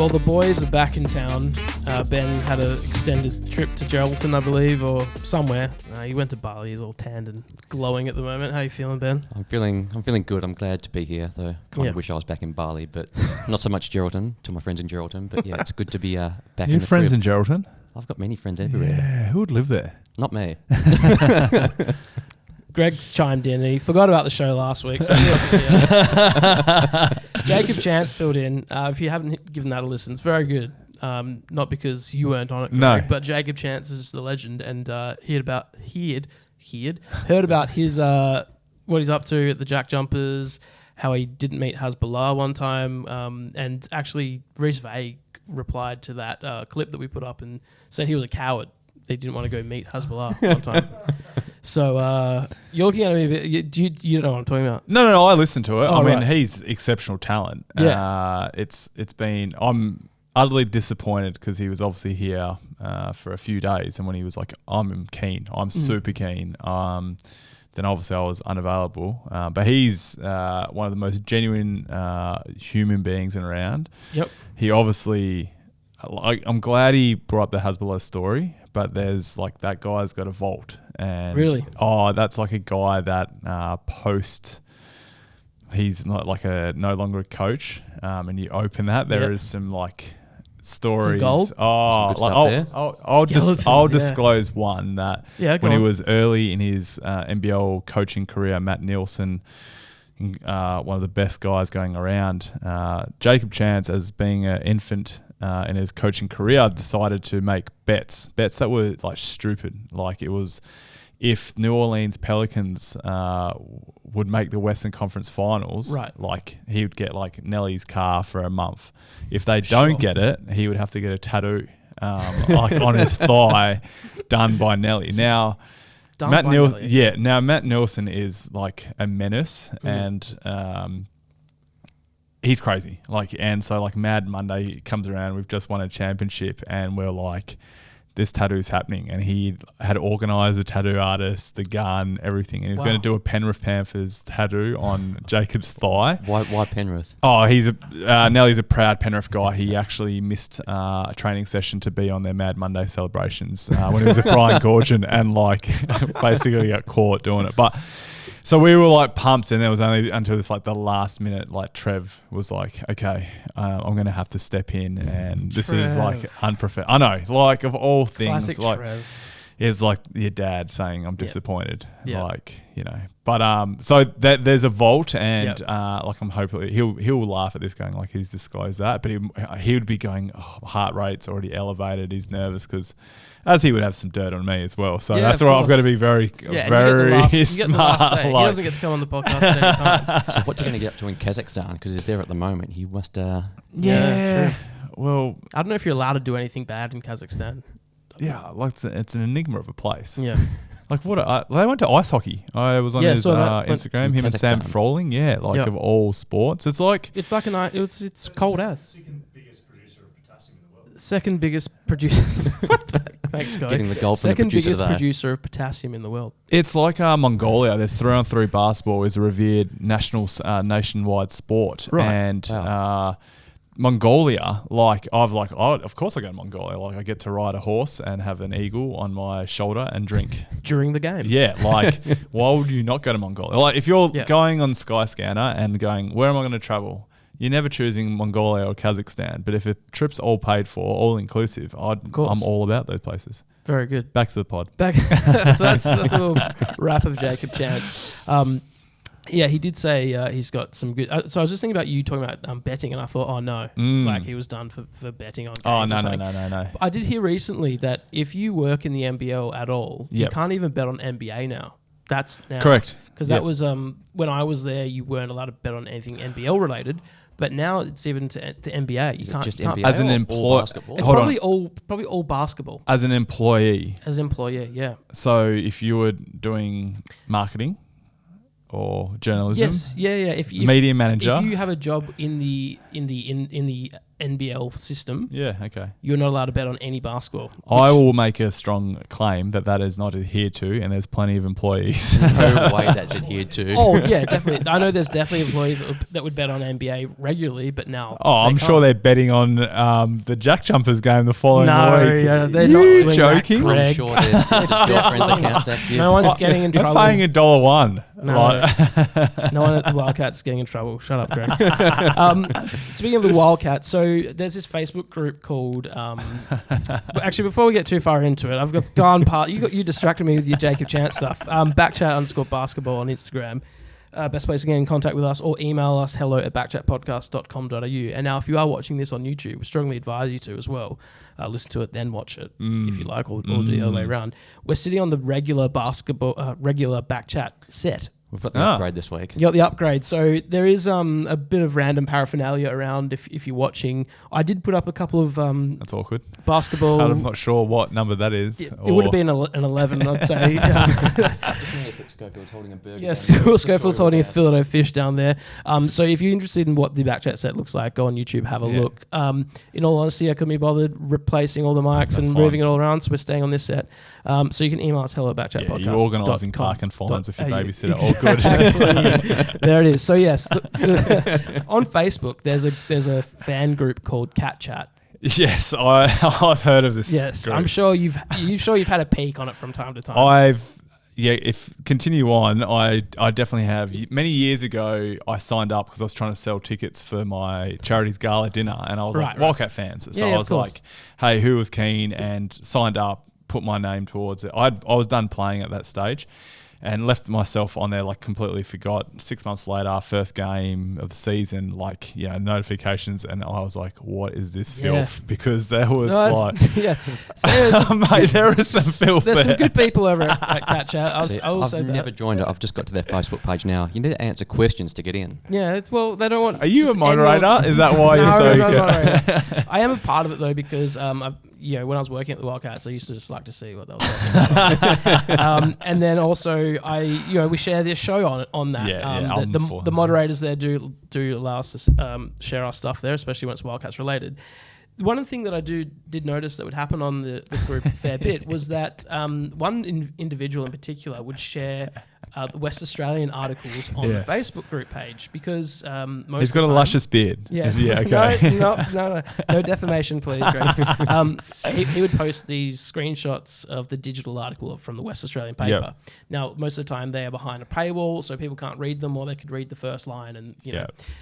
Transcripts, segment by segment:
Well, the boys are back in town. Ben had an extended trip to Geraldton, I believe, or somewhere. He went to Bali. He's all tanned and glowing at the moment. How you feeling, Ben? I'm feeling good. I'm glad to be here, though. Kind of wish I was back in Bali, but not so much Geraldton, to my friends in Geraldton. But yeah, it's good to be back in the You have friends crib. in Geraldton? I've got many friends everywhere. Yeah, who would live there? Not me. Greg's chimed in. He forgot about the show last week, so he wasn't here. Jacob Chance filled in. If you haven't given that a listen, it's very good. Not because you weren't on it, Greg, No. but Jacob Chance is the legend, and heard about his what he's up to at the Jack Jumpers, how he didn't meet Hezbollah one time, and actually Reece Vague replied to that clip that we put up and said he was a coward. They didn't want to go meet Hezbollah one time. So you're looking at me a bit. You don't know what I'm talking about? No. I listened to it. Oh, I mean, right. he's exceptional talent. Yeah. I'm utterly disappointed because he was obviously here for a few days, and when he was like, I'm keen. I'm super keen. Then obviously I was unavailable. But he's one of the most genuine human beings around. Yep. He obviously, I'm glad he brought up the Hezbollah story, but there's like, that guy's got a vault. And Really? Oh, that's like a guy that he's not like no longer a coach. And you open that, there is some like stories. Some gold? Oh, Some good stuff there. I'll disclose one that on. when he was early in his NBL coaching career, Matt Nielsen, one of the best guys going around, Jacob Chance, as being an infant in his coaching career, decided to make bets that were like stupid. Like, it was, if New Orleans Pelicans would make the Western Conference Finals, right, like he would get like Nelly's car for a month. If they don't get it, he would have to get a tattoo like on his thigh done by Nelly. Now, Matt Nielsen is like a menace, and he's crazy. Like, and so like Mad Monday comes around, we've just won a championship, and we're like, this tattoo's happening. And he had organised a tattoo artist, the gun, everything. And he's going to do a Penrith Panthers tattoo on Jacob's thigh. Why Penrith? Oh, Nelly's a proud Penrith guy. He actually missed a training session to be on their Mad Monday celebrations when he was with Brian Gorgon, and like basically got caught doing it. But so we were like pumped, and there was only until this like the last minute, like Trev was like, okay, I'm going to have to step in, and this is like unprofessional. I know, like, of all things, classic like Trev. It's like your dad saying, I'm disappointed. Yeah. Like, you know, but so there's a vault, and like, I'm hoping he'll laugh at this, going like, he's disclosed that, but he would be going, heart rate's already elevated. He's nervous because, as he would have some dirt on me as well. So that's why I've got to be very smart. He doesn't get to come on the podcast at any time. So what's he going to get up to in Kazakhstan? Because he's there at the moment. He must... True. Well, I don't know if you're allowed to do anything bad in Kazakhstan. Yeah, like it's an enigma of a place. Yeah. Like, they went to ice hockey. I was on his Instagram, him and Sam Froling. Yeah, like of all sports. It's like... It's cold as. Second biggest producer of potassium in the world. Second biggest producer. Thanks, Scott. Getting the gold from the Second producer biggest today. producer of potassium in the world. It's like Mongolia. There's 3-on-3 basketball is a revered nationwide sport. Right. And Mongolia, like, of course I go to Mongolia. Like, I get to ride a horse and have an eagle on my shoulder and drink. During the game. Yeah, like, why would you not go to Mongolia? Like, if you're going on Skyscanner and going, where am I going to travel? You're never choosing Mongolia or Kazakhstan. But if a trip's all paid for, all inclusive, I'm all about those places. Very good. Back to the pod. So that's a little wrap of Jacob Chance. Yeah, he did say he's got some good... so I was just thinking about you talking about betting, and I thought, oh, no. Like, he was done for betting on games. Oh, no. I did hear recently that if you work in the NBL at all, you can't even bet on NBA now. That's now... Correct. Because that was... when I was there, you weren't allowed to bet on anything NBL related, but now it's even to NBA. You can't just you can't NBA? As an employee... It's probably all basketball. As an employee. As an employee, yeah. So if you were doing marketing... or journalism. Yes, yeah. If media manager. if you have a job in the NBL system, Yeah, okay. you're not allowed to bet on any basketball. I will make a strong claim that is not adhered to, and there's plenty of employees. No way that's adhered to. Oh yeah, definitely. I know there's definitely employees that would bet on NBA regularly, but now. Oh, I'm sure they're betting on the Jack Jumpers game the following week. Yeah, they're You not doing joking? That, I'm Greg. sure their sisters' girlfriends' accounts active. No one's getting in That's trouble. paying $1. No. Like- No one at the Wildcats getting in trouble. Shut up, Greg. Speaking of the Wildcats, so there's this Facebook group called. Actually, before we get too far into it, I've gone part. You distracted me with your Jacob Chance stuff. BackChat_basketball on Instagram. Best place to get in contact with us, or email us hello@backchatpodcast.com.au. And now, if you are watching this on YouTube, we strongly advise you to as well. Listen to it, then watch it if you like, or do the other way around. We're sitting on the regular BackChat set. We've got the upgrade this week. You got the upgrade. So there is a bit of random paraphernalia around if you're watching. I did put up a couple of That's awkward. basketball. I'm not sure what number that is. It would have been an 11, I'd say. Scofield's holding a burger. Yes, Schofield's holding a Philadelphia fish down there. So if you're interested in what the BackChat set looks like, go on YouTube, have a look. In all honesty, I couldn't be bothered replacing all the mics and moving it all around, so we're staying on this set. So you can email us hello@backchatpodcast. You're organising park and fines if you babysit it. All good. There it is. So yes, on Facebook there's a fan group called Cat Chat. Yes, I've heard of this. Yes, group. I'm sure you've had a peek on it from time to time. If continue on, I definitely have. Many years ago, I signed up because I was trying to sell tickets for my charities gala dinner, and I was like Wildcat fans. So I was like, hey, who was keen, and signed up, put my name towards it. I was done playing at that stage, and left myself on there, like completely forgot. 6 months later, first game of the season, like, notifications, and I was like, what is this filth? Because there was mate, there is some filth There's there. some good people over at Cat Chat. I've never joined it. I've just got to their Facebook page now. You need to answer questions to get in. Yeah, well, they don't want... Are you a moderator? Is that why you're so good? Moderator. I am a part of it, though, because when I was working at the Wildcats, I used to just like to see what they were talking about. And then also, we share this show on that. The moderators there do allow us to share our stuff there, especially when it's Wildcats related. One thing that I did notice that would happen on the group a fair bit was that one individual in particular would share the West Australian articles on the Facebook group page, because most he's got a luscious beard. Yeah. Okay. No defamation, please, Greg. He would post these screenshots of the digital article from the West Australian paper. Yep. Now, most of the time they are behind a paywall, so people can't read them, or they could read the first line, and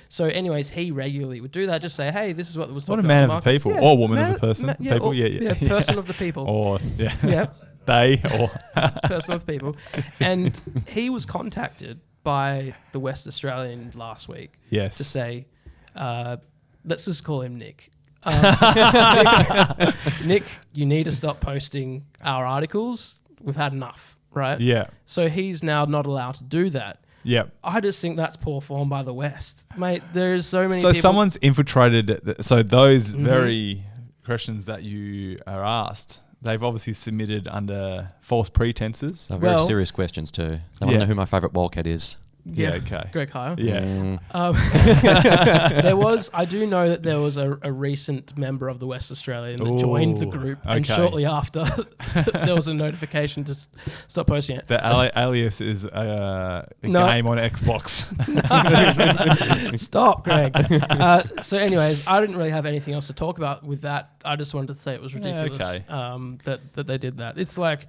So, anyways, he regularly would do that. Just say, "Hey, this is what was talked about." What a man of the people, or woman of the person. People, person of the people, or yeah. They or person of the people. And he was contacted by the West Australian last week to say, let's just call him Nick. Nick, you need to stop posting our articles. We've had enough, right? Yeah. So he's now not allowed to do that. Yeah. I just think that's poor form by the West. Mate, there's so many people. So someone's infiltrated. So those very questions that you are asked, they've obviously submitted under false pretenses. They're very serious questions too. They want to know who my favourite Wildcat is. Yeah, okay. Greg Hire. Yeah. I do know that there was a recent member of the West Australian that joined the group, and shortly after there was a notification to stop posting it. The alias is a game on Xbox. Stop, Greg. So anyways, I didn't really have anything else to talk about with that. I just wanted to say it was ridiculous that they did that. It's like...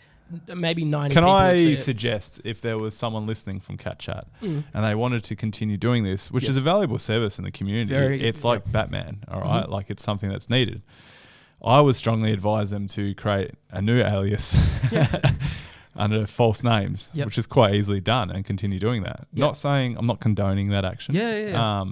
maybe 90 Can people I suggest, if there was someone listening from Cat Chat and they wanted to continue doing this, which is a valuable service in the community, it's like Batman, all right? Like, it's something that's needed. I would strongly advise them to create a new alias under false names, which is quite easily done, and continue doing that. Not saying, I'm not condoning that action.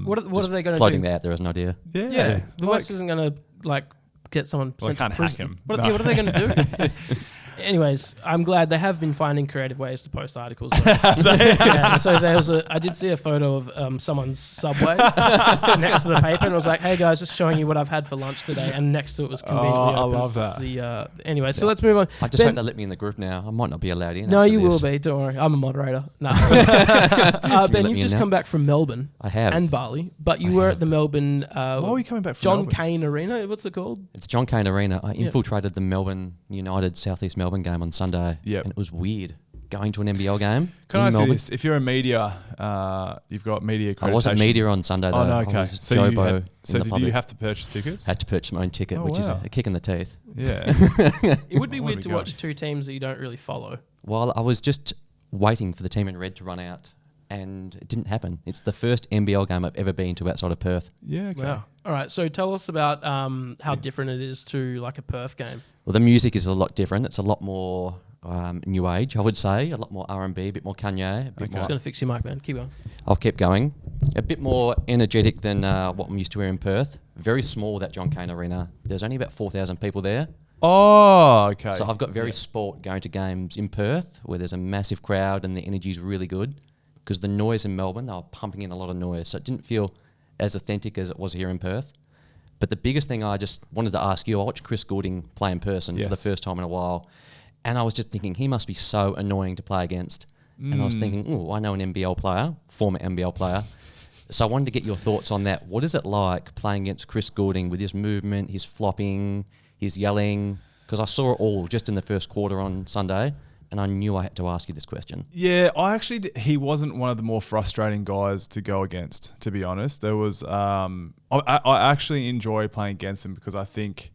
What are they going to do? Floating that out there as an idea. The West isn't going to, get someone Well, sent I can't to hack prison. him. What are they going to do? anyways, I'm glad they have been finding creative ways to post articles. Yeah, so I did see a photo of someone's Subway next to the paper, and it was like, "Hey guys, just showing you what I've had for lunch today." And next to it was conveniently I open. love that. Anyway, so let's move on. I just hope they let me in the group now. I might not be allowed in. No, after you this. will be. Don't worry. I'm a moderator. No. Ben, me you've in just now? come back from Melbourne. I have. And Bali, but you were at the Melbourne. Why are we coming back from John Melbourne? Cain Arena? What's it called? It's John Cain Arena. I infiltrated the Melbourne United Southeast Melbourne game on Sunday. Yep. And it was weird going to an NBL game. Can in I ask you Melbourne. this? If you're a media, you've got media accreditation. I wasn't media on Sunday though. Oh, no, I okay. was So, Jobo in the did you public. have to purchase tickets? Had to purchase my own ticket, Oh, which is wow. a kick in the teeth. Yeah. It would be I weird wanna to go. watch two teams that you don't really follow. Well, I was just waiting for the team in red to run out, and it didn't happen. It's the first NBL game I've ever been to outside of Perth. Yeah, okay. Wow. All right. So tell us about how different it is to like a Perth game. Well, the music is a lot different. It's a lot more new age, I would say. A lot more R&B, a bit more Kanye. A bit I'm more, just going to fix your mic, man. Keep going. I'll keep going. A bit more energetic than what I'm used to here in Perth. Very small, that John Cain Arena. There's only about 4,000 people there. Oh, okay. So I've got very sport going to games in Perth where there's a massive crowd and the energy's really good, because the noise in Melbourne, they were pumping in a lot of noise. So it didn't feel as authentic as it was here in Perth. But the biggest thing I just wanted to ask you, I watched Chris Goulding play in person for the first time in a while. And I was just thinking, he must be so annoying to play against. And I was thinking, oh, I know an NBL player, former NBL player. So I wanted to get your thoughts on that. What is it like playing against Chris Goulding with his movement, his flopping, his yelling? Because I saw it all just in the first quarter on Sunday, and I knew I had to ask you this question. Yeah, he wasn't one of the more frustrating guys to go against, to be honest. There was, I actually enjoy playing against him because I think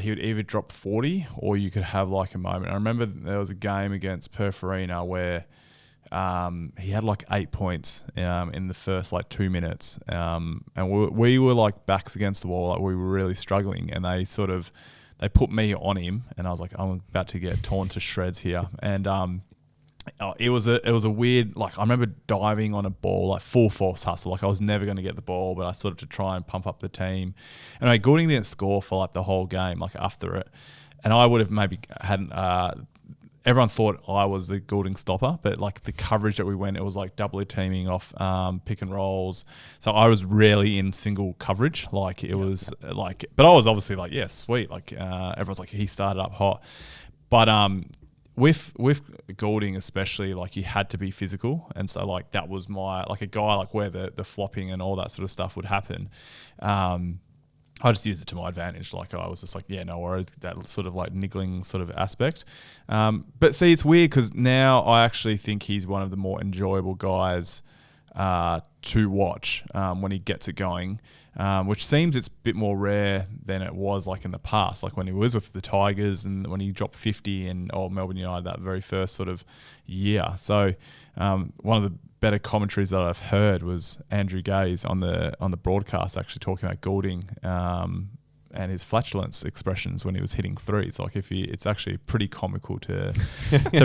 he would either drop 40 or you could have like a moment. I remember there was a game against Perth Arena where he had like 8 points in the first like 2 minutes. And we were like backs against the wall, like we were really struggling, and they put me on him, and I was like, I'm about to get torn to shreds here. And it was a weird, like I remember diving on a ball, like full force hustle, like I was never going to get the ball, but I sort of to try and pump up the team. And Goulding didn't score for like the whole game, like after it. And I would have maybe hadn't. Everyone thought I was the Goulding stopper, but like the coverage that we went, it was like doubly teaming off pick and rolls. So I was rarely in single coverage. Like it was like, but I was obviously like, yeah, sweet. Like everyone's like, he started up hot. But with Goulding especially, like you had to be physical. And so like that was my, like a guy like where the flopping and all that sort of stuff would happen. I just used it to my advantage. Like I was just like, yeah, no worries, that sort of like niggling sort of aspect. But see, it's weird because now I actually think he's one of the more enjoyable guys to watch when he gets it going, which seems it's a bit more rare than it was like in the past, like when he was with the Tigers and when he dropped 50 in Melbourne United that very first sort of year. So one of the better commentaries that I've heard was Andrew Gaze on the broadcast actually talking about Goulding and his flatulence expressions when he was hitting threes. Like it's actually pretty comical to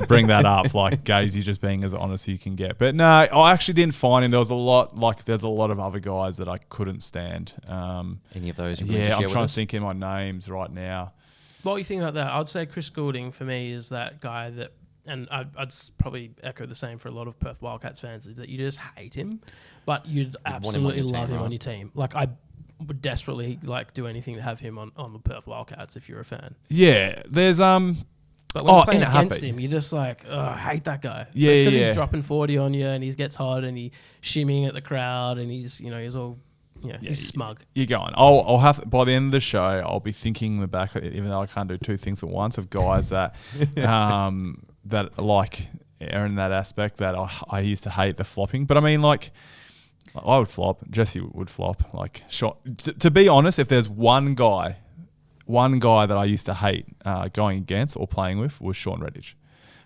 bring that up. Like Gaze, just being as honest as you can get. But no, I actually didn't find him. There's a lot of other guys that I couldn't stand. Any of those? Yeah, I'm trying to think in my names right now. What do you think about that? I'd say Chris Goulding for me is that guy that. And I'd probably echo the same for a lot of Perth Wildcats fans, is that you just hate him, but you'd absolutely love him on your team. Like I would desperately like do anything to have him on the Perth Wildcats if you're a fan. Yeah, there's But when you're playing against him, you're just like, I hate that guy. Yeah, it's because yeah. he's dropping 40 on you and he gets hot and he shimmying at the crowd and he's all, he's smug. You're going. I'll have by the end of the show, I'll be thinking in the back, even though I can't do two things at once, of guys that that like are in that aspect that I used to hate the flopping. But I mean, like I would flop. Jesse would flop. Like to be honest, if there's one guy that I used to hate going against or playing with was Sean Redditch,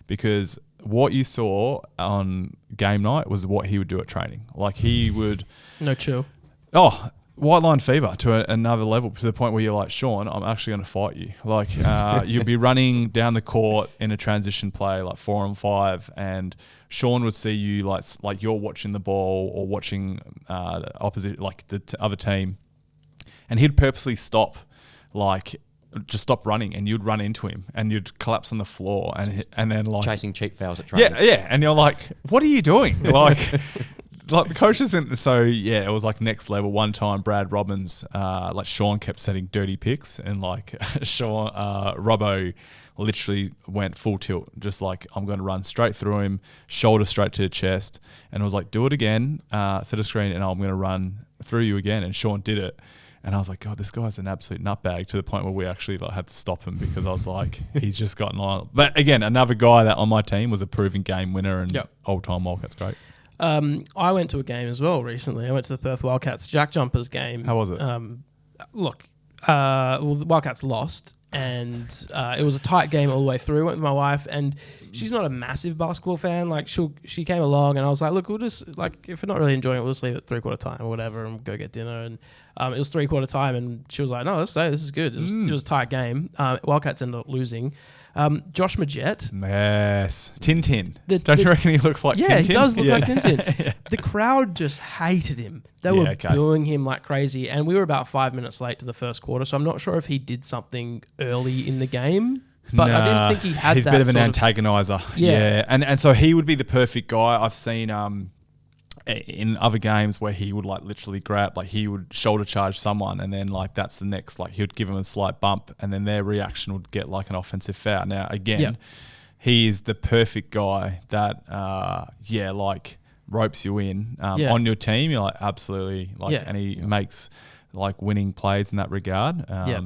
because what you saw on game night was what he would do at training. Like he would no chill. Oh, white line fever to another level, to the point where you're like, Sean, I'm actually going to fight you. Like you'd be running down the court in a transition play, like 4-on-5, and Sean would see you like you're watching the ball or watching the opposite, like the other team, and he'd purposely stop like just stop running, and you'd run into him, and you'd collapse on the floor, and then like chasing cheap fouls at training. Yeah, and you're like, what are you doing? Like the coaches. So yeah, it was like next level. One time, Brad Robbins, like Sean kept setting dirty picks, and like Robbo literally went full tilt, just like, I'm going to run straight through him, shoulder straight to the chest, and I was like, do it again, set a screen, and I'm going to run through you again. And Sean did it, and I was like, God, this guy's an absolute nutbag, to the point where we actually like had to stop him, because I was like, he's just gotten on. But again, another guy that on my team was a proven game winner and old time Wildcats great. I went to a game as well recently. I went to the Perth Wildcats Jack Jumpers game. How was it? Well, the Wildcats lost, and it was a tight game all the way through. I went with my wife, and she's not a massive basketball fan. Like, she came along, and I was like, look, we'll just, like, if we're not really enjoying it, we'll just leave it 3/4 time or whatever and go get dinner. And it was 3/4 time, and she was like, no, let's stay. This is good. It was a tight game. Wildcats ended up losing. Josh Majette. Yes. Tintin. Don't you reckon he looks like Tintin? Yeah, he does look like Tintin. Yeah. The crowd just hated him. They were booing him like crazy. And we were about 5 minutes late to the first quarter, so I'm not sure if he did something early in the game. But I didn't think he had that. He's a bit of an antagonizer. Yeah. And so he would be the perfect guy. I've seen in other games where he would like literally grab, like he would shoulder charge someone, and then like that's the next, like he would give him a slight bump, and then their reaction would get like an offensive foul. Now again, he is the perfect guy that like ropes you in on your team. You're like, absolutely, like, and he makes like winning plays in that regard.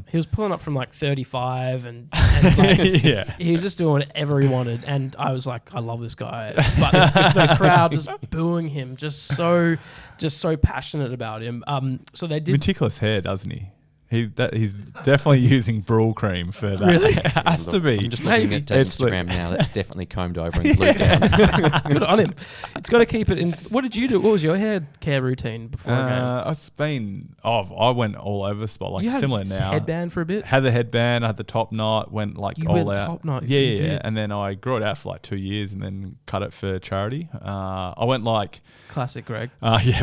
He was pulling up from like 35 and like, he was just doing whatever he wanted, and I was like, I love this guy, but the crowd just booing him, just so passionate about him. So they did meticulous hair, doesn't he? He's definitely using Brule cream for that. Really? It has to be. I'm just looking at Instagram now. That's definitely combed over and glued down. Good on him. It's got to keep it in. What did you do? What was your hair care routine before a game? I went all over the spot, like similar now. Headband for a bit? Had the headband, I had the top knot, went like you all went out. Top knot. Yeah. And then I grew it out for like 2 years and then cut it for charity. I went like... Classic Greg.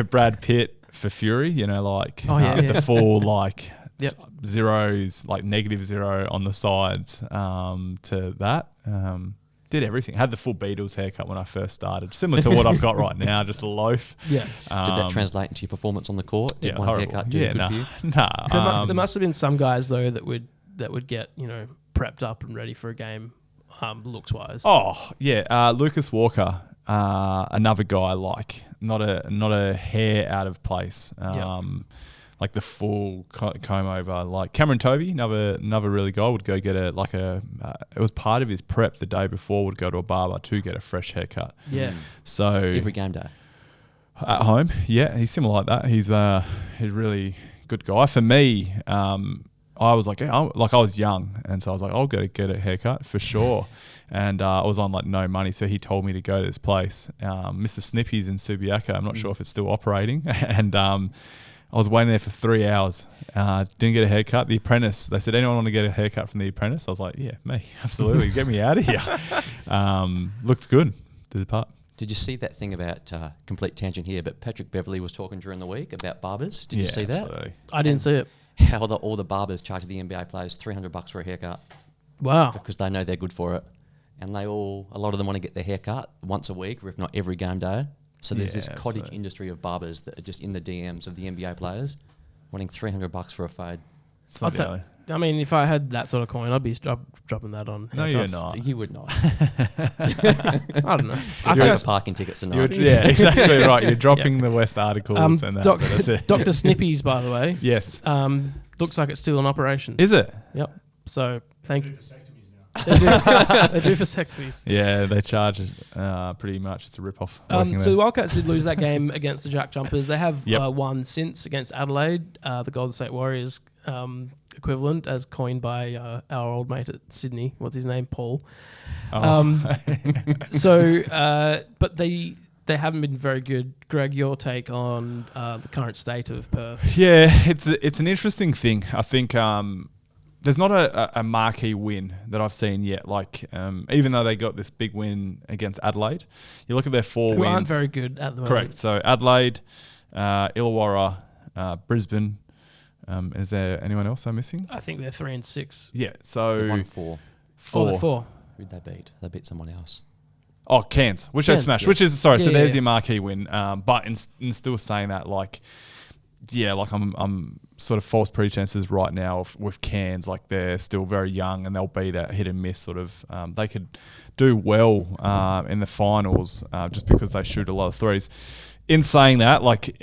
Brad Pitt for Fury, like the full like... zeros, like -0 on the sides to that. Did everything. Had the full Beatles haircut when I first started. Similar to what I've got right now, just a loaf. Yeah. Did that translate into your performance on the court? Did one horrible. haircut do good for you? Nah. There must have been some guys, though, that would get, prepped up and ready for a game looks-wise. Oh, yeah. Lucas Walker, another guy, like, not a hair out of place. Like the full comb over, like Cameron Tovey, another really guy, would go get it was part of his prep the day before, would go to a barber to get a fresh haircut. Yeah. So every game day. At home, he's similar like that. He's a really good guy. For me, I was like, I was young, and so I was like, I'll go get a haircut for sure. And I was on like no money, so he told me to go to this place, Mr. Snippy's in Subiaco. I'm not sure if it's still operating, and I was waiting there for 3 hours. Didn't get a haircut. The Apprentice, they said, anyone want to get a haircut from The Apprentice? I was like, yeah, me, absolutely. Get me out of here. Looked good. Did the part. Did you see that thing about, complete tangent here, but Patrick Beverley was talking during the week about barbers? Did you see that? Absolutely. I didn't see it. How all the barbers charge the NBA players $300 for a haircut. Wow. Because they know they're good for it. And a lot of them want to get their hair cut once a week, or if not every game day. So there's this cottage industry of barbers that are just in the DMs of the NBA players wanting $300 for a fade. I mean, if I had that sort of coin, I'd be dropping that on. No, you're not. You would not. I don't know. I think for parking tickets tonight. Yeah, exactly right. You're dropping the West articles and that. But that's it. Dr. Snippy's, by the way. Yes. Looks like it's still in operation. Is it? Yep. So thank you. They do vasectomies. Yeah, they charge pretty much. It's a rip-off. So the Wildcats did lose that game against the Jack Jumpers. They have won since against Adelaide, the Golden State Warriors equivalent, as coined by our old mate at Sydney. What's his name? Paul. But they haven't been very good. Greg, your take on the current state of Perth? Yeah, it's an interesting thing. I think there's not a marquee win that I've seen yet. Like, even though they got this big win against Adelaide, you look at their four wins. Who aren't very good at the moment. Correct. So Adelaide, Illawarra, Brisbane, Is there anyone else I'm missing? I think they're 3 and 6. Yeah, so They've won 4. Oh, they're 4. Who'd they beat? They beat someone else. Oh, Cairns, which they Cairns, smashed. yeah. Which is sorry. So Yeah, there's yeah. your marquee win. But in still saying that, like, yeah, like I'm sort of false pretenses right now with Cairns. Like they're still very young and they'll be that hit and miss sort of. They could do well in the finals just because they shoot a lot of threes. In saying that, like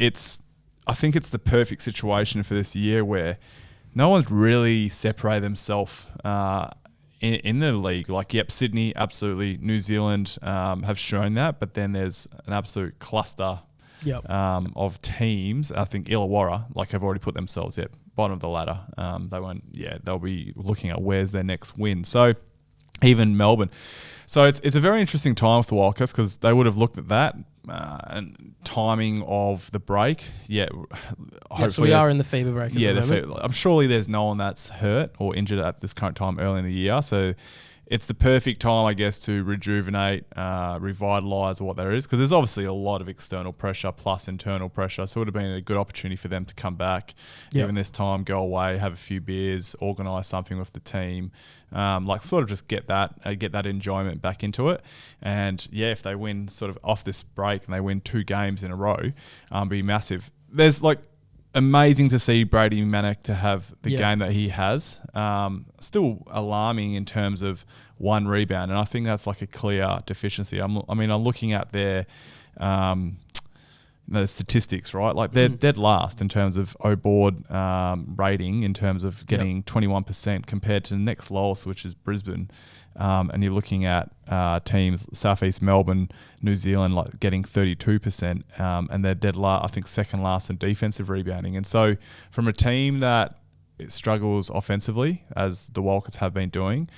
I think it's the perfect situation for this year where no one's really separated themselves in the league. Like, yep, Sydney, absolutely. New Zealand have shown that, but then there's an absolute cluster Yep. of teams. I think Illawarra, like, have already put themselves at bottom of the ladder. They'll be looking at where's their next win. So even Melbourne. So it's a very interesting time with the Wildcats because they would have looked at that and timing of the break. Yeah, So we are in the fever break. yeah, at the moment. I'm surely there's no one that's hurt or injured at this current time early in the year. So it's the perfect time, I guess, to rejuvenate, revitalise what there is, because there's obviously a lot of external pressure plus internal pressure. So it would have been a good opportunity for them to come back, even this time, go away, have a few beers, organise something with the team, like sort of just get that enjoyment back into it. And yeah, if they win sort of off this break and they win 2 games in a row, be massive. There's like amazing to see Brady Manick to have the game that he has. Still alarming in terms of 1 rebound, and I think that's like a clear deficiency. I'm looking at their the statistics, right? Like they're dead last in terms of O-board rating, in terms of getting 21% compared to the next lowest, which is Brisbane. And you're looking at teams, Southeast Melbourne, New Zealand, like getting 32%, and they're dead last, I think second last in defensive rebounding. And so from a team that struggles offensively, as the Wildcats have been doing,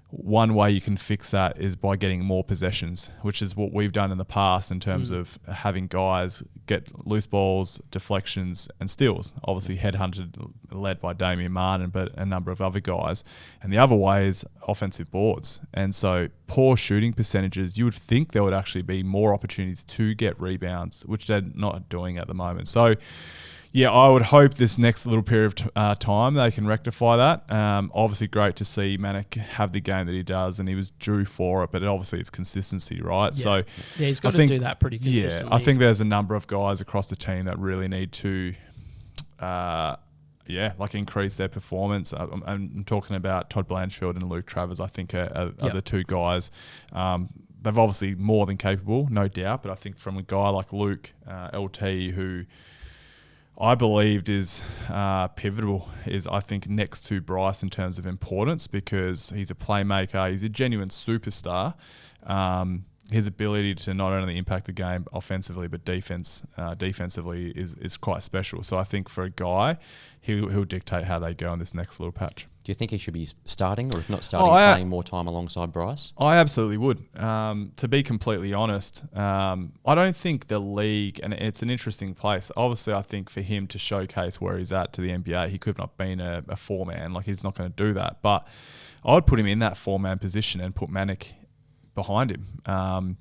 one way you can fix that is by getting more possessions, which is what we've done in the past in terms of having guys get loose balls, deflections, and steals. Obviously headhunted, led by Damien Martin, but a number of other guys. And the other way is offensive boards. And so poor shooting percentages, you would think there would actually be more opportunities to get rebounds, which they're not doing at the moment. So yeah, I would hope this next little period of time they can rectify that. Obviously, great to see Manick have the game that he does, and he was due for it. But obviously, it's consistency, right? Yeah. So yeah, he's got to do that pretty consistently. Yeah, I think there's a number of guys across the team that really need to, increase their performance. I'm talking about Todd Blanchfield and Luke Travers. I think are the 2 guys. They've obviously more than capable, no doubt. But I think from a guy like Luke, LT, who I believed is pivotal, is I think next to Bryce in terms of importance, because he's a playmaker, he's a genuine superstar. His ability to not only impact the game offensively but defensively is quite special. So I think for a guy, he'll dictate how they go in this next little patch. Do you think he should be starting, or if not starting, playing more time alongside Bryce? I absolutely would. To be completely honest, I don't think the league, and it's an interesting place. Obviously, I think for him to showcase where he's at to the NBA, he could have not been a 4-man. Like, he's not going to do that. But I would put him in that 4-man position and put Manick behind him.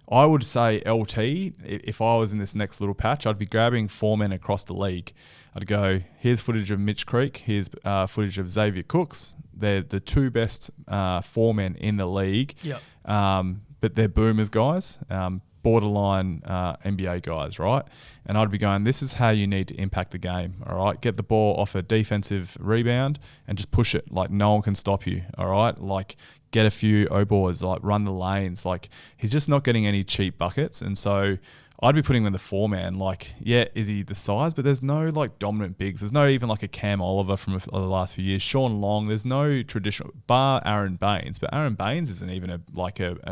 I would say LT, if I was in this next little patch, I'd be grabbing 4 men across the league. I'd go, here's footage of Mitch Creek, here's footage of Xavier Cooks. They're the 2 best 4 men in the league. Yep. But they're boomers guys, borderline NBA guys, right? And I'd be going, this is how you need to impact the game, all right? Get the ball off a defensive rebound and just push it. Like, no one can stop you, all right? Like, get a few O-boards, like run the lanes. Like, he's just not getting any cheap buckets. And so I'd be putting him in the 4-man. Like, yeah, is he the size? But there's no like dominant bigs. There's no even like a Cam Oliver from the last few years. Sean Long. There's no traditional, bar Aaron Baines. But Aaron Baines isn't even a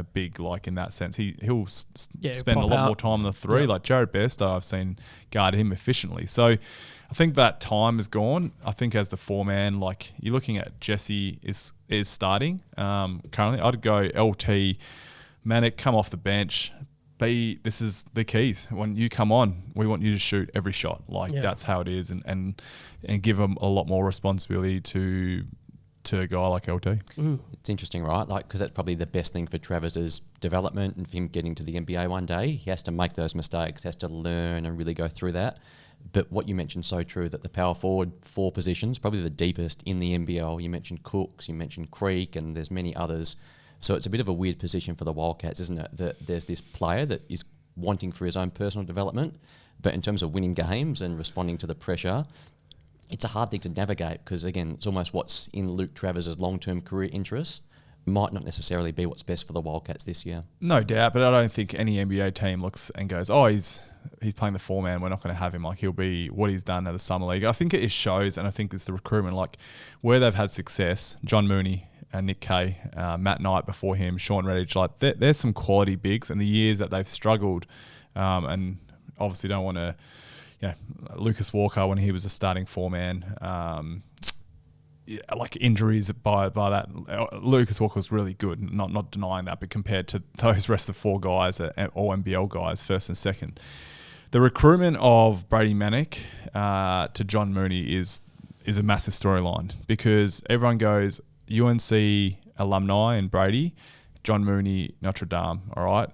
big, like, in that sense. He'll spend a lot more time on the 3. Yep. Like Jared Bairstow, I've seen guard him efficiently. So I think that time is gone. I think as the 4-man, like, you're looking at Jesse is starting currently. I'd go LT, Manick, come off the bench. This is the keys. When you come on, we want you to shoot every shot. Like, that's how it is, and give them a lot more responsibility to to a guy like LT. It's interesting, right? Like, because that's probably the best thing for Travis's development and for him getting to the NBA one day. He has to make those mistakes, has to learn and really go through that. But what you mentioned so true, that the power forward 4 positions, probably the deepest in the NBL. You mentioned Cooks, you mentioned Creek, and there's many others. So it's a bit of a weird position for the Wildcats, isn't it? That there's this player that is wanting for his own personal development, but in terms of winning games and responding to the pressure, it's a hard thing to navigate because, again, it's almost what's in Luke Travis's long-term career interests might not necessarily be what's best for the Wildcats this year. No doubt, but I don't think any NBA team looks and goes, oh, he's playing the 4-man, we're not going to have him. Like, he'll be what he's done at the Summer League. I think it shows, and I think it's the recruitment, like where they've had success, John Mooney, Nick Kay, Matt Knight before him, Sean Redditch, like there's some quality bigs, and the years that they've struggled, and obviously don't want to, Lucas Walker when he was a starting 4-man, like injuries by that. Lucas Walker was really good, not denying that, but compared to those rest of 4 guys, all NBL guys, first and second. The recruitment of Brady Manick to John Mooney is a massive storyline because everyone goes UNC alumni and Brady, John Mooney, Notre Dame, all right?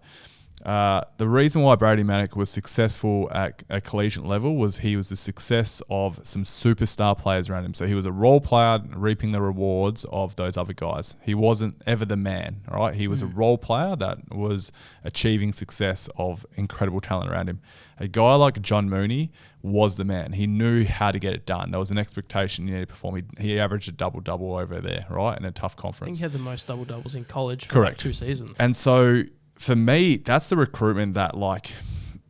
The reason why Brady Manick was successful at a collegiate level was he was the success of some superstar players around him. So he was a role player reaping the rewards of those other guys. He wasn't ever the man, all right? He was a role player that was achieving success of incredible talent around him. A guy like John Mooney was the man. He knew how to get it done. There was an expectation you needed to perform. He averaged a double-double over there, right, in a tough I conference. think he had the most double-doubles in college for Correct. like 2 seasons. And so for me, that's the recruitment that, like,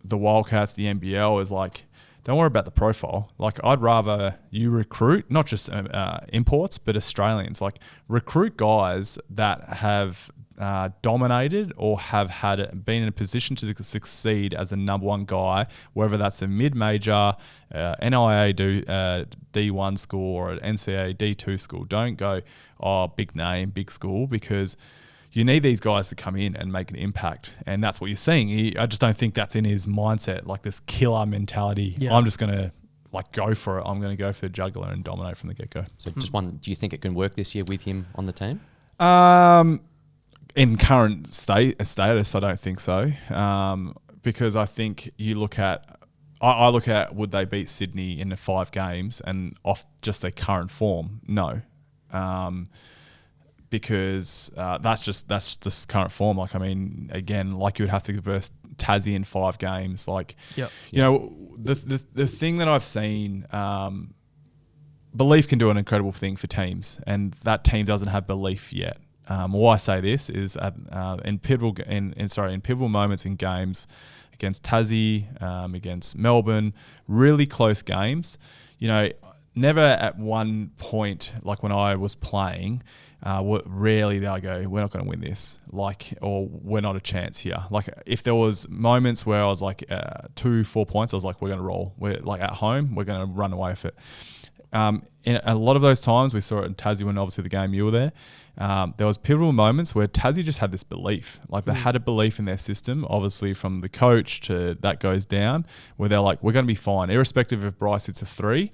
the Wildcats, the NBL is like, don't worry about the profile. Like, I'd rather you recruit, not just imports, but Australians. Like, recruit guys that have dominated or have been in a position to succeed as the number 1 guy, whether that's a mid-major, NIA D1 school or an NCAA D2 school. Don't go, big name, big school, because you need these guys to come in and make an impact. And that's what you're seeing. I just don't think that's in his mindset, like this killer mentality. Yeah. I'm just going to go for it. I'm going to go for the juggler and dominate from the get-go. So just one, do you think it can work this year with him on the team? In current status, I don't think so. Because I think you look at, I look at would they beat Sydney in the 5 games and off just their current form? No. Because that's just current form. Like, I mean, again, like you would have to verse Tassie in 5 games. Like, the thing that I've seen, belief can do an incredible thing for teams, and that team doesn't have belief yet. Why I say this is in pivotal moments in games against Tassie, against Melbourne, really close games. Never at one point, like when I was playing, rarely did I go, we're not going to win this, or we're not a chance here. Like, if there was moments where I was like 2-4 points, I was like, we're going to roll. We're like at home, we're going to run away with it. In a lot of those times, we saw it in Tassie when obviously the game you were there. There was pivotal moments where Tassie just had this belief, like they had a belief in their system, obviously from the coach to that goes down, where they're like, we're going to be fine, irrespective if Bryce hits a 3.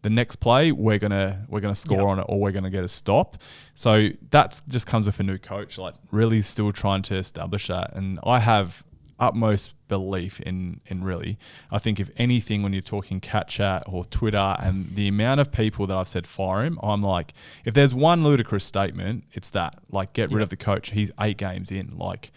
The next play, we're gonna score on it, or we're gonna get a stop. So that just comes with a new coach, like really still trying to establish that. And I have utmost belief in really. I think if anything, when you're talking cat chat or Twitter and the amount of people that I've said fire him, I'm like, if there's one ludicrous statement, it's that. Like, get rid of the coach. He's 8 games in. Like,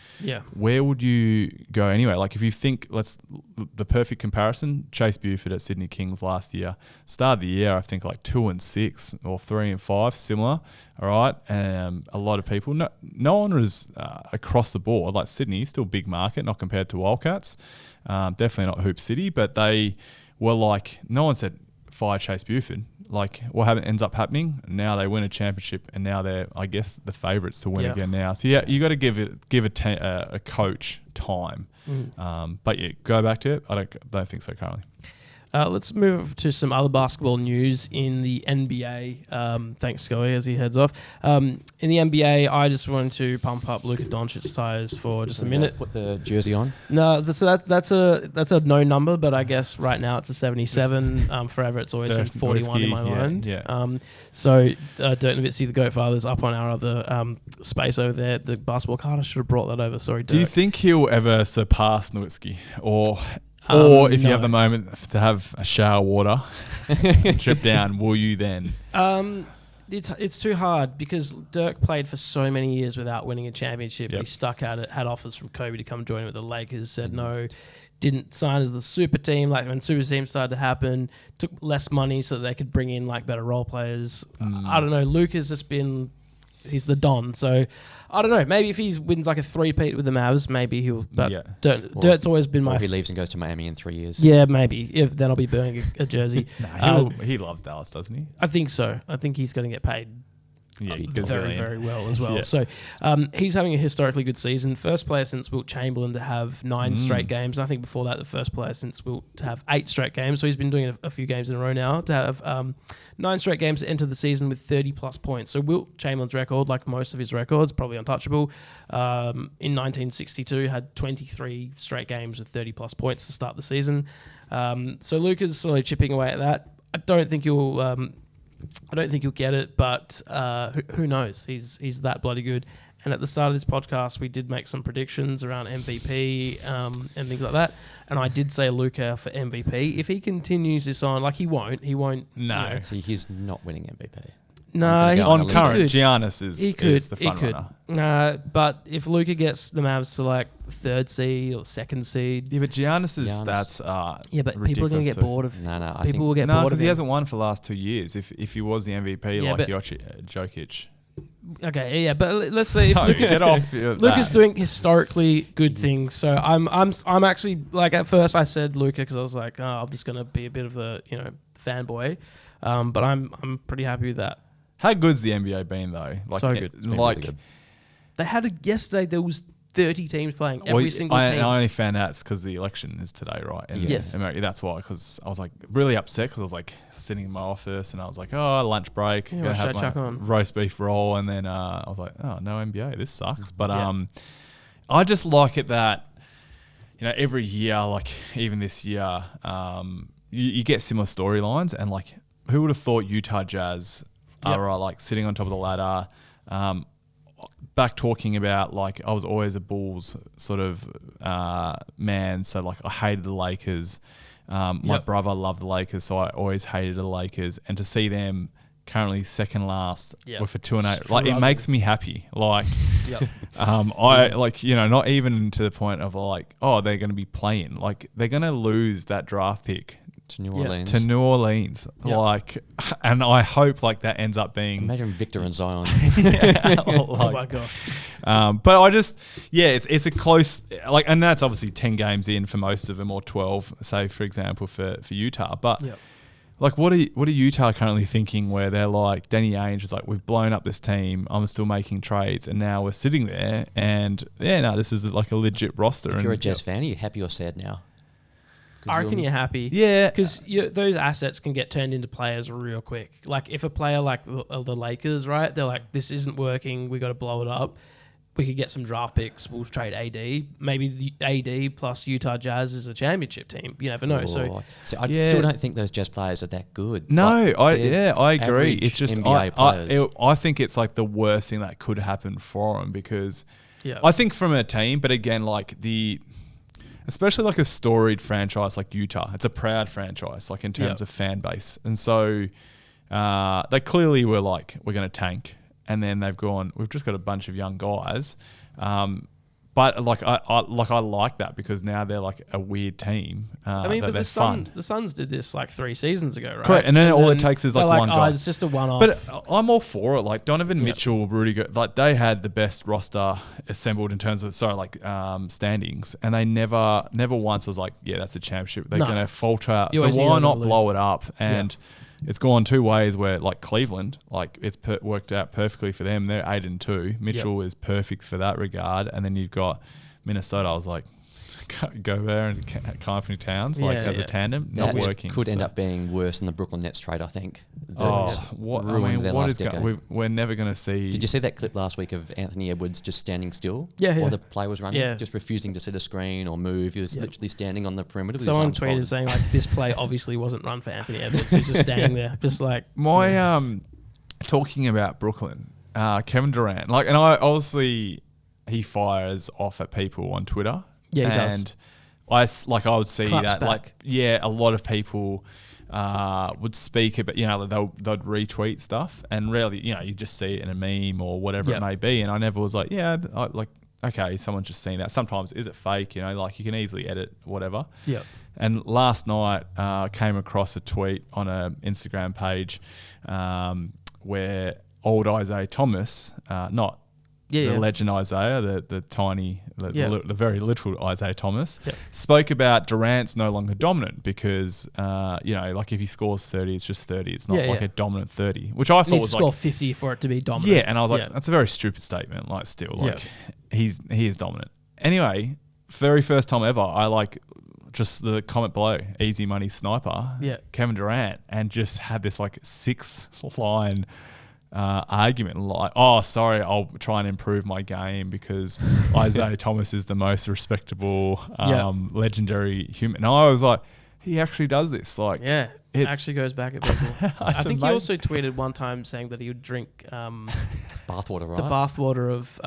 where would you go anyway? Like, if you think, the perfect comparison, Chase Buford at Sydney Kings last year. Start of the year, I think like 2-6 or 3-5, similar. All right. A lot of people, no one was across the board. Like, Sydney, still big market, not compared to Wildcats. Definitely not Hoop City, but they were like, no one said fire Chase Buford. Like, what ends up happening? Now they win a championship, and now they're, I guess, the favourites to win again now. So you got to give a coach time. But go back to it. I don't think so currently. Let's move to some other basketball news in the NBA. Thanks, Scully, as he heads off. In the NBA, I just wanted to pump up Luka Doncic's tires for just a minute. Put the jersey on. No, that's a no number, but I guess right now it's a 77. Forever it's always been 41 in my mind. Yeah. So Dirk Nowitzki, the GOAT father, is up on our other space over there. The basketball card, I should have brought that over. Sorry, Dirk. Do you think he'll ever surpass Nowitzki? Or if you have the moment to have a shower water, trip down, will you then? It's too hard because Dirk played for so many years without winning a championship. Yep. He stuck at it, had offers from Kobe to come join with the Lakers, said no, didn't sign as the super team. Like when super team started to happen, took less money so that they could bring in like better role players. I don't know. Luka's just been... He's the Don, so I don't know. Maybe if he wins like a 3-peat with the Mavs, maybe he'll. But Dirt's always been my. Or if he leaves and goes to Miami in 3 years. Yeah, maybe. If then I'll be burning a jersey. He loves Dallas, doesn't he? I think so. I think he's going to get paid. Yeah, very, very well as well. Yeah. So he's having a historically good season. First player since Wilt Chamberlain to have 9 straight games. I think before that, the first player since Wilt to have 8 straight games. So he's been doing a few games in a row now to have 9 straight games to enter the season with 30-plus points. So Wilt Chamberlain's record, like most of his records, probably untouchable. In 1962, had 23 straight games with 30-plus points to start the season. So Luka's slowly chipping away at that. I don't think he'll get it, but who knows? He's that bloody good. And at the start of this podcast, we did make some predictions around MVP and things like that. And I did say Luka for MVP. If he continues this on, like he won't. No. You know. See, he's not winning MVP. No, on current, could. Giannis is the front runner. But if Luka gets the Mavs to like 3rd seed or 2nd seed, Yeah, but Giannis's stats are but people are going to get bored of. No, People will get No, bored because of he him. hasn't won for the last 2 years. If he was the MVP Jokic. Okay, yeah, but let's say if No, Luka, get off Luka's that. doing historically good things. So I'm actually like at first I said Luka because I was like, I'm just gonna be a bit of the fanboy, but I'm pretty happy with that. How good's the NBA been though? Like, So good. It's been really good. They had yesterday. There was 30 teams playing. Every single team. I only found out because the election is today, right? In Yes. America. That's why, because I was like really upset because I was like sitting in my office and I was like, oh, lunch break, Yeah, gonna what should have I chuck my on? roast beef roll, and then I was like, oh, no NBA, this sucks. But I just like it that every year, like even this year, you get similar storylines, and like who would have thought Utah Jazz are like sitting on top of the ladder. Back talking about like I was always a Bulls sort of man, so like I hated the Lakers. My brother loved the Lakers, so I always hated the Lakers. And to see them currently second last with a 2-8, like it makes me happy. Like, I like not even to the point of like, oh, they're going to be playing. Like they're going to lose that draft pick To New Orleans. to New Orleans. Like, and I hope like that ends up being. Imagine Victor and Zion. Oh my god! But I just, it's a close, like, and that's obviously 10 games in for most of them, or 12, say for example for Utah. But like, what are Utah currently thinking? Where they're like, Danny Ainge is like, we've blown up this team. I'm still making trades, and now we're sitting there, and this is like a legit roster. If you're a Jazz fan, are you happy or sad now? I reckon you're happy. Yeah. Because those assets can get turned into players real quick. Like if a player like the Lakers, right, they're like, this isn't working, we got to blow it up. We could get some draft picks, we'll trade AD. Maybe the AD plus Utah Jazz is a championship team. You never know. So I still don't think those Jazz players are that good. No, I agree. It's just NBA players. I think it's like the worst thing that could happen for them, because yeah. I think from a team, but again, like especially like a storied franchise like Utah, it's a proud franchise, like in terms of fan base. And so they clearly were like, we're going to tank. And then they've gone, we've just got a bunch of young guys. But like I like that, because now they're like a weird team. I mean, but but they're fun. the Suns did this like 3 seasons ago, right? Correct. And then all it takes is like one guy. It's just a one-off. But I'm all for it. Like Donovan Mitchell, Rudy, like they had the best roster assembled in terms of standings, and they never once was like, that's a championship. They're going to falter out. So why not blow it up? And it's gone 2 ways, where like Cleveland, like it's worked out perfectly for them. They're 8-2. Mitchell is perfect for that regard, and then you've got Minnesota. I was like, Gobert and Anthony Towns, like as a tandem, not That working. could end up being worse than the Brooklyn Nets trade, I think. We're never going to see. Did you see that clip last week of Anthony Edwards just standing still Yeah, while the play was running? Yeah. Just refusing to set a screen or move. He was literally standing on the perimeter. Someone tweeted saying like this play obviously wasn't run for Anthony Edwards. He's just standing there, just like talking about Brooklyn, Kevin Durant, like, and I obviously he fires off at people on Twitter. Yeah, he and does. I would see Claps that back. like a lot of people would speak about, they'd retweet stuff, and rarely, you just see it in a meme or whatever it may be. And I never was like, okay, someone's just seen that. Sometimes is it fake? Like you can easily edit whatever. Yeah. And last night came across a tweet on an Instagram page where old Isaiah Thomas, not the legend Isaiah, the tiny, the very little Isaiah Thomas, spoke about Durant's no longer dominant because, like if he scores 30, it's just 30. It's not a dominant 30, which I thought was like... score 50 for it to be dominant. Yeah, and I was like, that's a very stupid statement. Like still, he is dominant. Anyway, very first time ever, I just the comment below, easy money sniper, Kevin Durant, and just had this like 6-line argument like, oh, sorry, I'll try and improve my game because Isaiah Thomas is the most respectable, legendary human. And I was like, he actually does this. Like, it actually goes back at people. I think he also tweeted one time saying that he would drink bathwater, right? The bathwater of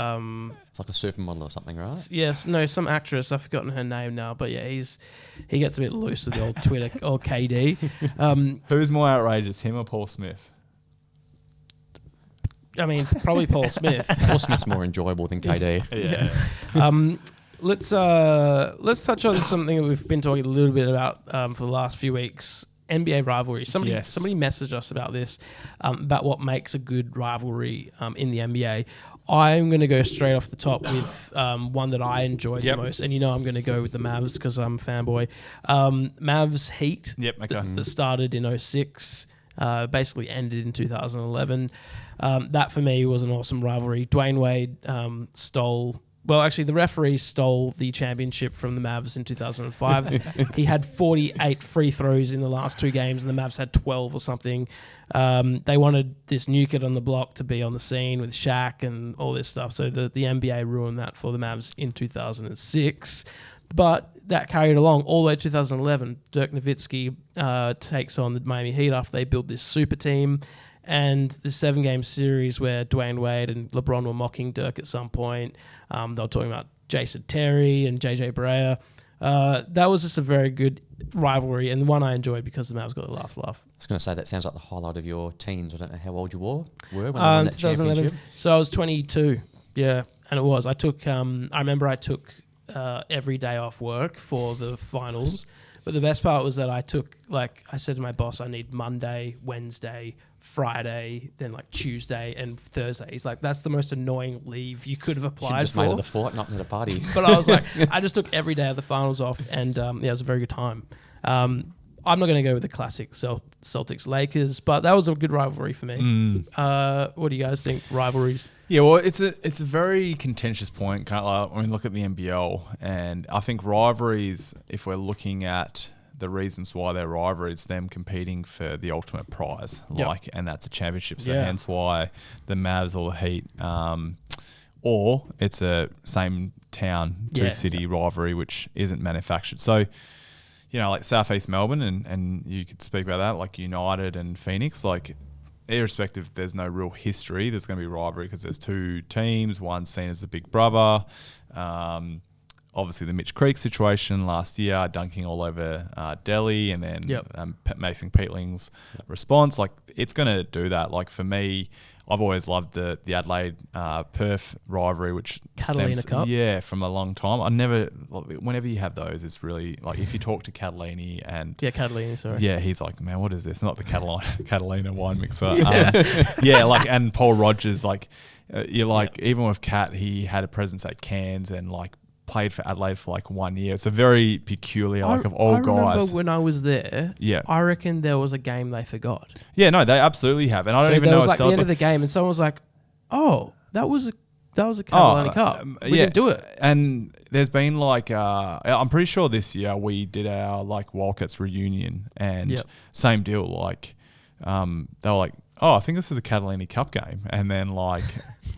it's like a supermodel or something, right? Yes, no, some actress. I've forgotten her name now, but yeah, he gets a bit loose with the old Twitter or KD. Who's more outrageous, him or Paul Smith? I mean, probably Paul Smith. Paul Smith's more enjoyable than KD. Let's touch on something that we've been talking a little bit about for the last few weeks. NBA rivalry. Somebody messaged us about this, about what makes a good rivalry in the NBA. I'm going to go straight off the top with one that I enjoyed the most, and I'm going to go with the Mavs because I'm a fanboy. Mavs Heat. That started in 2006. Basically ended in 2011. That for me was an awesome rivalry. Dwayne Wade the referee stole the championship from the Mavs in 2005. He had 48 free throws in the last two games, and the Mavs had 12 or something. They wanted this new kid on the block to be on the scene with Shaq and all this stuff. So the NBA ruined that for the Mavs in 2006. But that carried along all the way to 2011. Dirk Nowitzki takes on the Miami Heat after they build this super team. And the 7-game series where Dwayne Wade and LeBron were mocking Dirk at some point. They were talking about Jason Terry and JJ Barea. That was just a very good rivalry and one I enjoyed because the Mavs got a laugh. I was going to say that sounds like the highlight of your teens. I don't know how old you were when they won that 2011. championship. So I was 22. Yeah, and it was. I remember I took every day off work for the finals. But the best part was that I said to my boss, I need Monday, Wednesday, Friday, then Tuesday and Thursday. He's like, that's the most annoying leave you could have applied just for. Made it the fort, not at a party. But I was like, I just took every day of the finals off, and it was a very good time. I'm not going to go with the classic Celtics Lakers, but that was a good rivalry for me. What do you guys think? Rivalries? Yeah, well, it's a very contentious point. Look at the NBL, and I think rivalries, if we're looking at the reasons why they're rivalries, them competing for the ultimate prize, and that's a championship. So hence why the Mavs or the Heat, or it's a same town, two-city rivalry, which isn't manufactured. So, like Southeast Melbourne, and you could speak about that, like United and Phoenix, irrespective, there's no real history. There's going to be rivalry because there's two teams. One's seen as the big brother. Obviously, the Mitch Creek situation last year, dunking all over Delhi, and then Mason Peatling's response. It's going to do that. For me, I've always loved the Adelaide Perth rivalry, which Catalina Cup. From a long time. Whenever you have those, it's really if you talk to Catalini and Catalini, sorry. Yeah, he's like, man, what is this? Not the Catalina wine mixer. And Paul Rogers, even with Cat, he had a presence at Cairns and played for Adelaide for 1 year. It's a very peculiar, of all guys. I remember when I was there, I reckon there was a game they forgot. Yeah, no, they absolutely have. And I don't even know. It was the end of the game and someone was like, oh, that was That was a Carolina Cup. We didn't do it. And there's been like, I'm pretty sure this year we did our like Wildcats reunion, and same deal. Like, they were like, oh, I think this is a Catalina Cup game, and then like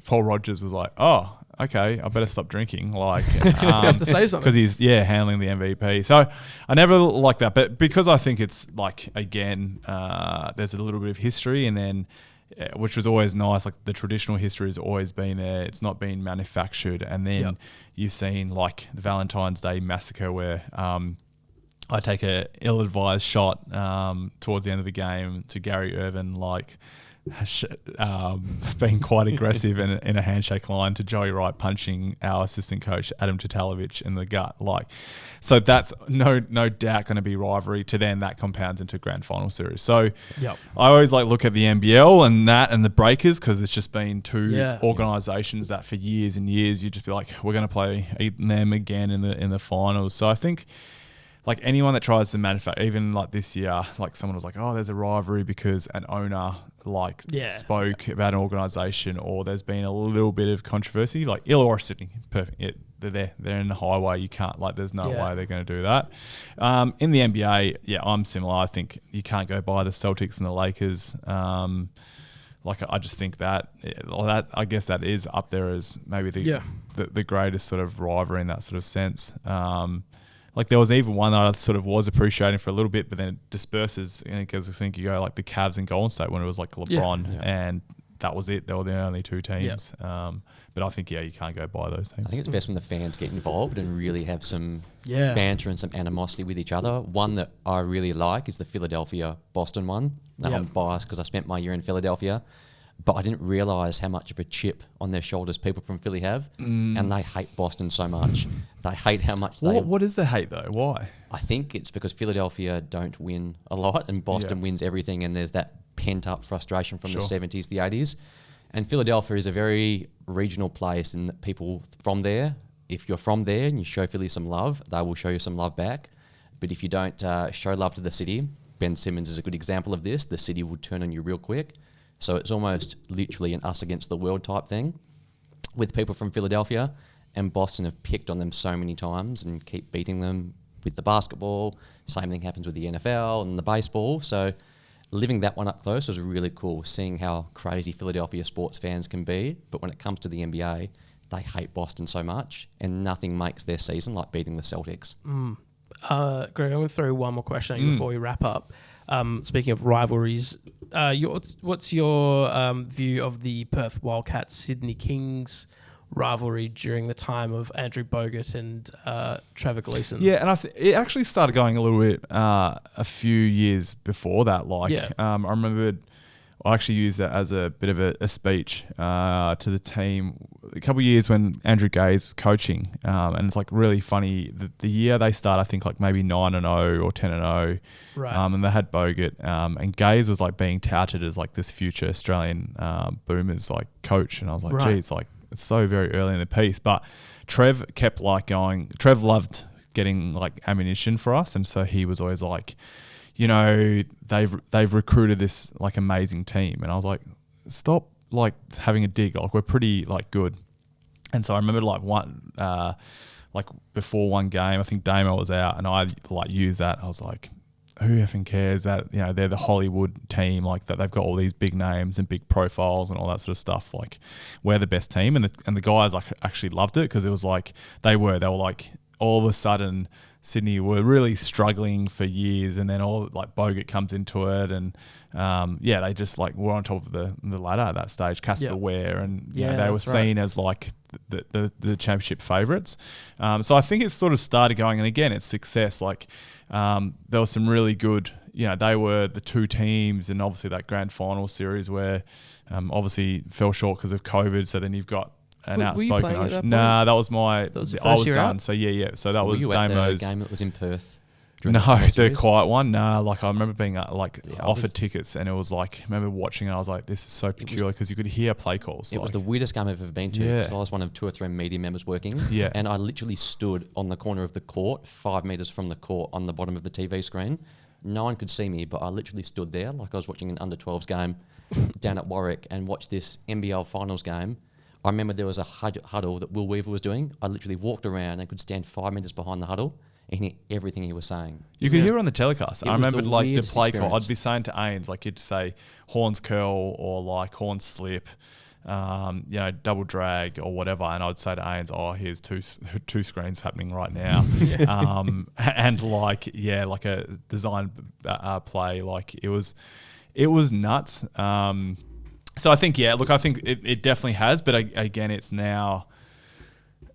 Paul Rogers was like, oh, okay, I better stop drinking. Like, you have to say something because he's handling the MVP. So I never like that, but because I think it's like, again, there's a little bit of history, and then which was always nice. Like the traditional history has always been there. It's not been manufactured. And then you've seen like the Valentine's Day massacre where I take a ill-advised shot towards the end of the game to Gary Irvin, like being quite aggressive in a handshake line, to Joey Wright punching our assistant coach Adam Tatalovic in the gut. Like, so that's no doubt going to be rivalry. To then that compounds into grand final series. So I always like look at the NBL and the Breakers, because it's just been two organisations that for years and years you just be like, we're going to play them again in the finals. So I think, like, anyone that tries to manufacture, even like this year, like someone was like, oh, there's a rivalry because an owner spoke about an organisation, or there's been a little bit of controversy, like Illawarra Sydney, perfect. They're in the highway. You can't, like, there's no way they're going to do that. In the NBA, I'm similar. I think you can't go by the Celtics and the Lakers. Like, I just think that I guess that is up there as maybe the greatest sort of rivalry in that sort of sense. Like, there was even one that I sort of was appreciating for a little bit, but then it disperses, because I think you go like the Cavs and Golden State when it was like LeBron, and that was it. They were the only two teams. But I think, you can't go by those teams. I think it's best when the fans get involved and really have some banter and some animosity with each other. One that I really like is the Philadelphia-Boston one. Now, I'm biased because I spent my year in Philadelphia, but I didn't realise how much of a chip on their shoulders people from Philly have, and they hate Boston so much. They hate how much they... What is the hate, though? Why? I think it's because Philadelphia don't win a lot, and Boston wins everything, and there's that pent-up frustration from the 70s, the 80s. And Philadelphia is a very regional place, in that people from there, if you're from there and you show Philly some love, they will show you some love back. But if you don't show love to the city, Ben Simmons is a good example of this, the city will turn on you real quick. So it's almost literally an us against the world type thing with people from Philadelphia, and Boston have picked on them so many times and keep beating them with the basketball. Same thing happens with the NFL and the baseball. So living that one up close was really cool, seeing how crazy Philadelphia sports fans can be. But when it comes to the NBA, they hate Boston so much, and nothing makes their season like beating the Celtics. Greg, I'm going to throw one more question at you before we wrap up. Speaking of rivalries, what's your view of the Perth Wildcats Sydney Kings rivalry during the time of Andrew Bogut and Trevor Gleeson? Yeah, and it actually started going a little bit a few years before that. I remember I actually used that as a bit of a speech to the team a couple of years when Andrew Gaze was coaching, and it's like really funny. The year they start, I think like maybe 9-0 or 10-0, right? And they had Bogut, and Gaze was like being touted as like this future Australian Boomers like coach, and I was like, gee, it's like it's so very early in the piece, but Trev kept like going. Trev loved getting like ammunition for us, and so he was always like, you know, they've recruited this like amazing team, and I was like, stop like having a dig, like we're pretty like good. And so I remember like like before one game, I think Damo was out, and I like used that. I was like, who effing cares that, you know, they're the Hollywood team, like that they've got all these big names and big profiles and all that sort of stuff. Like, we're the best team, and the guys like actually loved it, because it was like they were like, all of a sudden Sydney were really struggling for years, and then all like Bogut comes into it, and they just like were on top of the ladder at that stage. Casper Ware, and they were seen as like the championship favourites. So I think it's sort of started going, and again, it's success. Like there was some really good, you know, they were the two teams, and obviously that grand final series where obviously fell short because of COVID. So then you've got an outspoken Ocean. Nah, that was I was done. Out? So so that was Damo's game that was in Perth. No, the quiet one. Nah, like I remember being offered tickets, and it was like, I remember watching it, I was like, this is so peculiar, because you could hear play calls. It was the weirdest game I've ever been to, because I was one of 2 or 3 media members working, and I literally stood on the corner of the court, 5 metres from the court, on the bottom of the TV screen. No one could see me, but I literally stood there like I was watching an under-12s game down at Warwick, and watched this NBL finals game I remember there was a huddle that Will Weaver was doing. I literally walked around and could stand 5 minutes behind the huddle and hear everything he was saying. You could hear it on the telecast. I remember the like the weirdest play call. experience. I'd be saying to Ains, like you'd say horns curl or like horns slip, double drag or whatever, and I'd say to Ains, "Oh, here's two screens happening right now," and like a design play, like it was nuts. So I think I think it definitely has, but again, it's now.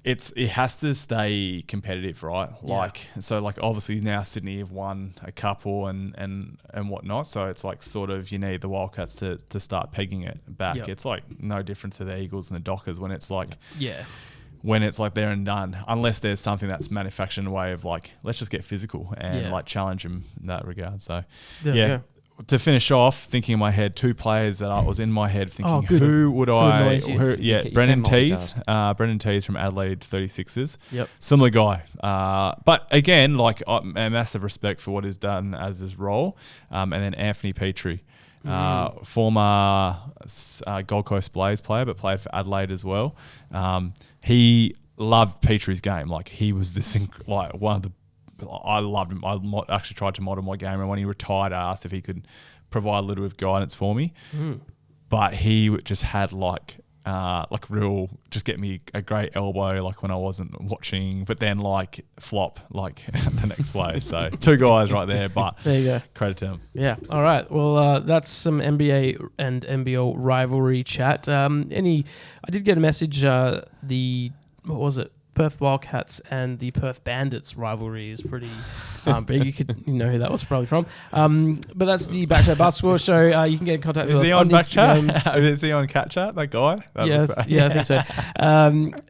It has to stay competitive, right? Yeah. Like obviously now Sydney have won a couple and whatnot. So it's like sort of you need the Wildcats to start pegging it back. Yep. It's like no different to the Eagles and the Dockers when it's like when it's like there and done. Unless there's something that's manufactured in a way of like let's just get physical and like challenge them in that regard. So Yeah. To finish off, thinking in my head, 2 players that I was in my head thinking, good. who would I? annoys you? You Brendan can Tees. Brendan Tees from Adelaide 36ers. Yep. Similar guy. But again, like a massive respect for what he's done as his role. And then Anthony Petrie, former Gold Coast Blaze player, but played for Adelaide as well. He loved Petrie's game. Like he was one of the I loved him. I actually tried to model my game, and when he retired, I asked if he could provide a little bit of guidance for me. But he just had real, just get me a great elbow, like when I wasn't watching, but then like flop, like the next play. So 2 guys right there, but there you go. Credit to him. Yeah. All right. Well, that's some NBA and NBL rivalry chat. I did get a message. What was it? Perth Wildcats and the Perth Bandits rivalry is pretty big. You know who that was probably from. But that's the BackChat Basketball Show. You can get in contact with us on BackChat? Is he on CatChat, that guy? Yeah, I think so.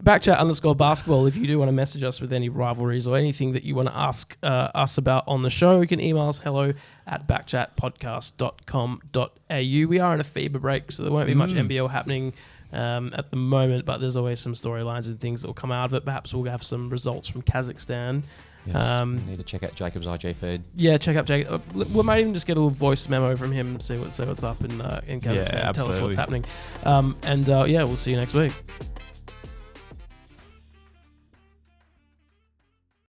BackChat_basketball. If you do want to message us with any rivalries or anything that you want to ask us about on the show, you can email us hello@backchatpodcast.com.au. We are in a FIBA break, so there won't be much NBL happening at the moment, but there's always some storylines and things that will come out of it. Perhaps we'll have some results from Kazakhstan. Yes, we need to check out Jacob's IG feed. Yeah, check out Jacob. We might even just get a little voice memo from him, see what's up in Kazakhstan, tell us what's happening. We'll see you next week.